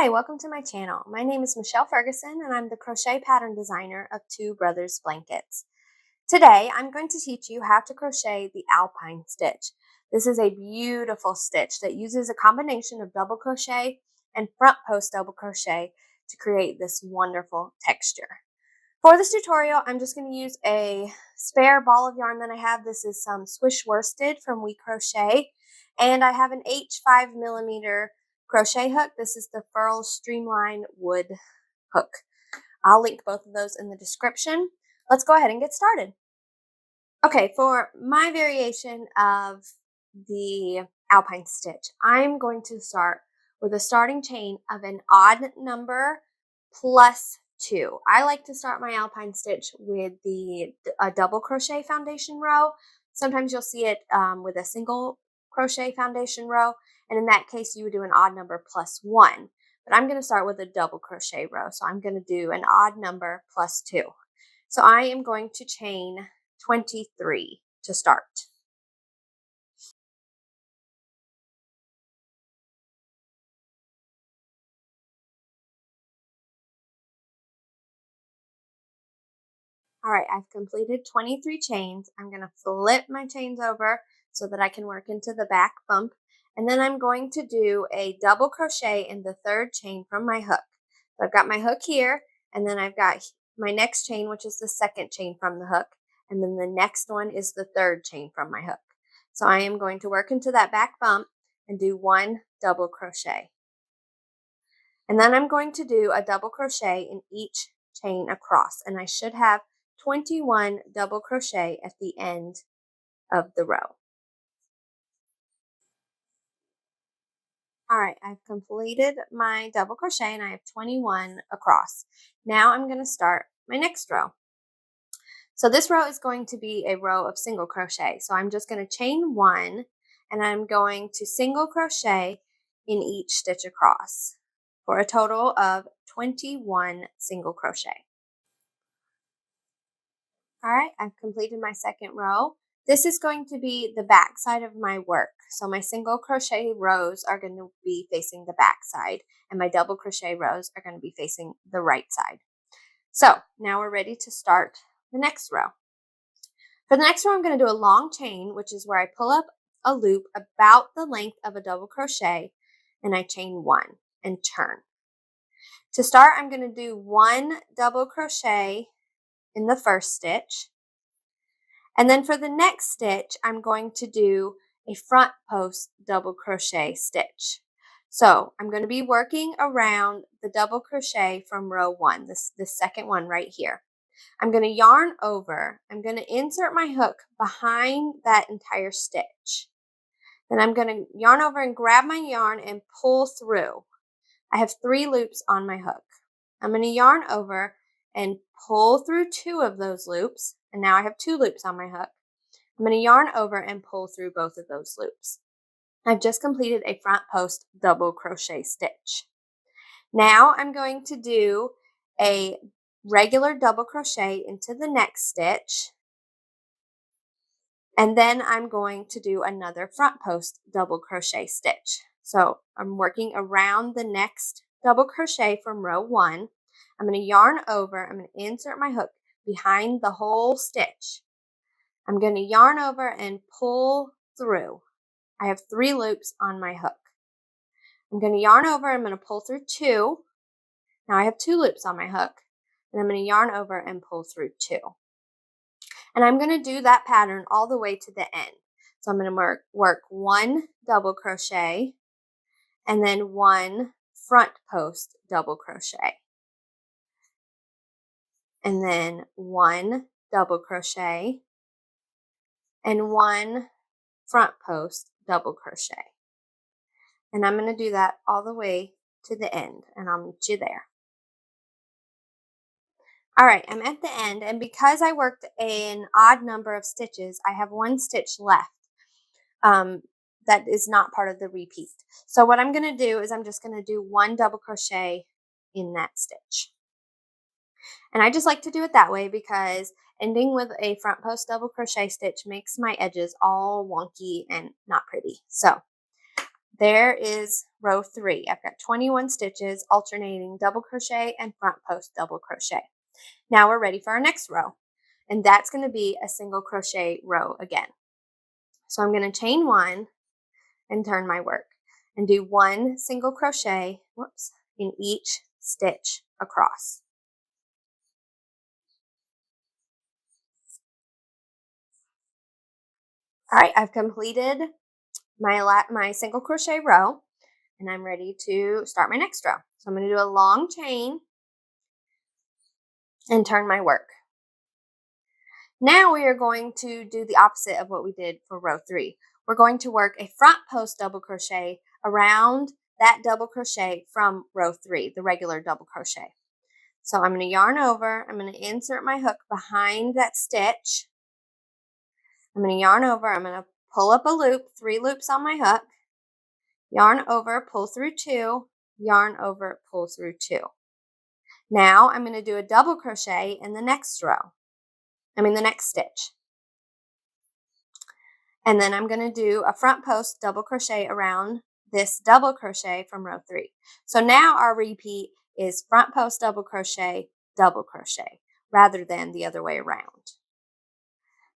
Hi, welcome to my channel. My name is Michelle Ferguson and I'm the crochet pattern designer of Two Brothers Blankets. Today I'm going to teach you how to crochet the Alpine stitch. This is a beautiful stitch that uses a combination of double crochet and front post double crochet to create this wonderful texture. For this tutorial, I'm just going to use a spare ball of yarn that I have. This is some Swish worsted from We Crochet, and I have an H5mm crochet hook. This is the Furl Streamline Wood hook. I'll link both of those in the description. Let's go ahead and get started. Okay, for my variation of the Alpine stitch, I'm going to start with a starting chain of an odd number plus 2. I like to start my Alpine stitch with a double crochet foundation row. Sometimes you'll see it with a single crochet foundation row, and in that case you would do an odd number plus 1. But I'm going to start with a double crochet row, so I'm going to do an odd number plus 2. So I am going to chain 23 to start. All right, I've completed 23 chains. I'm going to flip my chains over so that I can work into the back bump. And then I'm going to do a double crochet in the third chain from my hook. So I've got my hook here, and then I've got my next chain, which is the second chain from the hook. And then the next one is the third chain from my hook. So I am going to work into that back bump and do one double crochet. And then I'm going to do a double crochet in each chain across. And I should have 21 double crochet at the end of the row. All right, I've completed my double crochet and I have 21 across. Now I'm going to start my next row. So this row is going to be a row of single crochet. So I'm just going to chain 1 and I'm going to single crochet in each stitch across for a total of 21 single crochet. All right, I've completed my second row. This is going to be the back side of my work. So my single crochet rows are going to be facing the back side, and my double crochet rows are going to be facing the right side. So now we're ready to start the next row. For the next row, I'm going to do a long chain, which is where I pull up a loop about the length of a double crochet, and I chain 1 and turn. To start, I'm going to do 1 double crochet in the first stitch. And then for the next stitch, I'm going to do a front post double crochet stitch. So I'm going to be working around the double crochet from row 1, this second one right here. I'm going to yarn over. I'm going to insert my hook behind that entire stitch. Then I'm going to yarn over and grab my yarn and pull through. I have 3 loops on my hook. I'm going to yarn over and pull through 2 of those loops, and now I have 2 loops on my hook. I'm going to yarn over and pull through both of those loops. I've just completed a front post double crochet stitch. Now I'm going to do a regular double crochet into the next stitch, and then I'm going to do another front post double crochet stitch. So I'm working around the next double crochet from row 1. I'm going to yarn over, I'm going to insert my hook behind the whole stitch. I'm going to yarn over and pull through. I have 3 loops on my hook. I'm going to yarn over, I'm going to pull through 2. Now I have 2 loops on my hook, and I'm going to yarn over and pull through 2. And I'm going to do that pattern all the way to the end. So I'm going to work 1 double crochet and then 1 front post double crochet. And then 1 double crochet and 1 front post double crochet. And I'm going to do that all the way to the end, and I'll meet you there. All right, I'm at the end, and because I worked an odd number of stitches, I have 1 stitch left that is not part of the repeat. So what I'm going to do is I'm just going to do 1 double crochet in that stitch. And I just like to do it that way because ending with a front post double crochet stitch makes my edges all wonky and not pretty. So there is row 3. I've got 21 stitches alternating double crochet and front post double crochet. Now we're ready for our next row, and that's going to be a single crochet row again. So I'm going to chain 1 and turn my work and do 1 single crochet, in each stitch across. All right, I've completed my single crochet row, and I'm ready to start my next row. So I'm going to do a long chain and turn my work. Now we are going to do the opposite of what we did for row 3. We're going to work a front post double crochet around that double crochet from row 3, the regular double crochet. So I'm going to yarn over, I'm going to insert my hook behind that stitch. I'm going to yarn over, I'm going to pull up a loop, 3 loops on my hook, yarn over, pull through 2, yarn over, pull through 2. Now I'm going to do a double crochet in the next row. The next stitch. And then I'm going to do a front post double crochet around this double crochet from row 3. So now our repeat is front post double crochet rather than the other way around.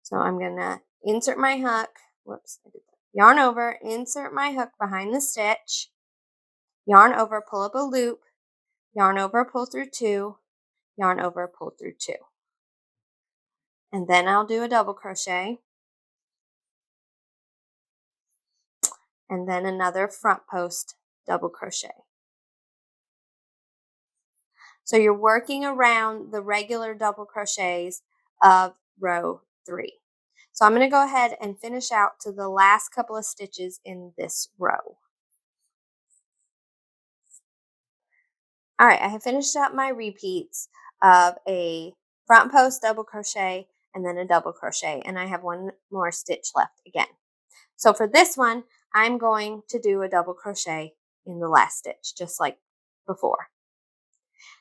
So I'm going to insert my hook, yarn over, insert my hook behind the stitch, yarn over, pull up a loop, yarn over, pull through 2, yarn over, pull through 2. And then I'll do a double crochet, and then another front post double crochet. So you're working around the regular double crochets of row 3. So I'm going to go ahead and finish out to the last couple of stitches in this row. All right, I have finished up my repeats of a front post double crochet and then a double crochet, and I have 1 more stitch left again. So for this one, I'm going to do a double crochet in the last stitch, just like before.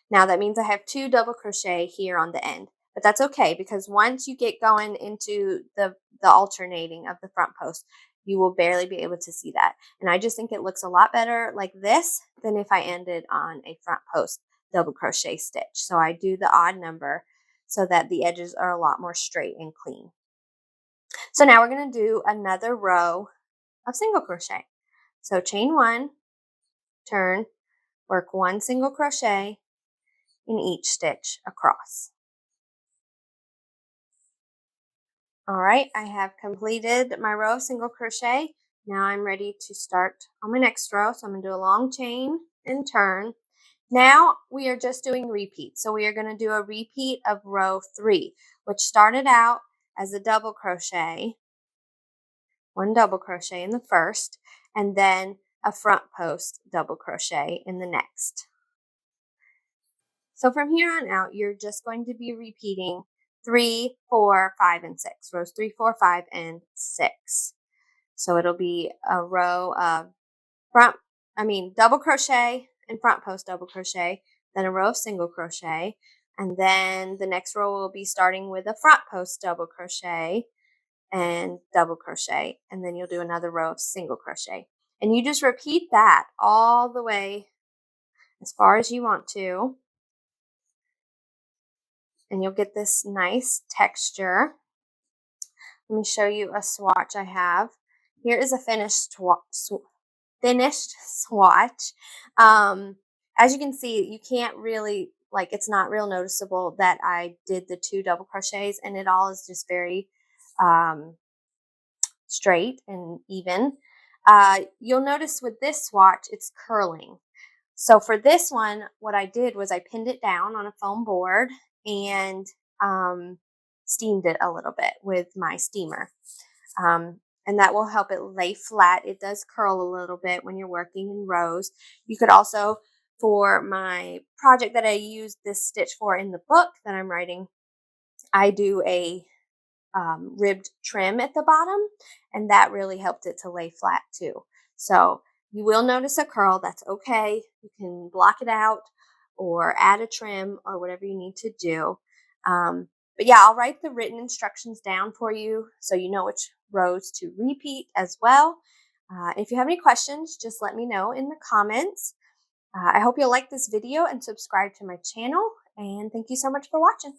Now that means I have 2 double crochet here on the end, but that's okay because once you get going into the alternating of the front post, you will barely be able to see that. And I just think it looks a lot better like this than if I ended on a front post double crochet stitch. So I do the odd number so that the edges are a lot more straight and clean. So now we're going to do another row of single crochet. So chain 1, turn, work 1 single crochet in each stitch across. All right, I have completed my row of single crochet. Now I'm ready to start on my next row. So I'm going to do a long chain and turn. Now we are just doing repeats. So we are going to do a repeat of row 3, which started out as a double crochet, 1 double crochet in the first, and then a front post double crochet in the next. So from here on out, you're just going to be repeating 3, 4, 5, and 6. Rows 3, 4, 5, and 6. So it'll be a row of double crochet and front post double crochet, then a row of single crochet, and then the next row will be starting with a front post double crochet and double crochet, and then you'll do another row of single crochet. And you just repeat that all the way as far as you want to. And you'll get this nice texture. Let me show you a swatch I have. Here is a finished swatch. As you can see, you can't really, it's not real noticeable that I did the 2 double crochets, and it all is just very straight and even. You'll notice with this swatch, it's curling. So for this one, what I did was I pinned it down on a foam board and steamed it a little bit with my steamer. And that will help it lay flat. It does curl a little bit when you're working in rows. You could also, for my project that I used this stitch for in the book that I'm writing, I do a ribbed trim at the bottom, and that really helped it to lay flat too. So you will notice a curl. That's okay. You can block it out or add a trim or whatever you need to do. But yeah, I'll write the written instructions down for you so you know which rows to repeat as well. If you have any questions, just let me know in the comments. I hope you'll like this video and subscribe to my channel, and thank you so much for watching.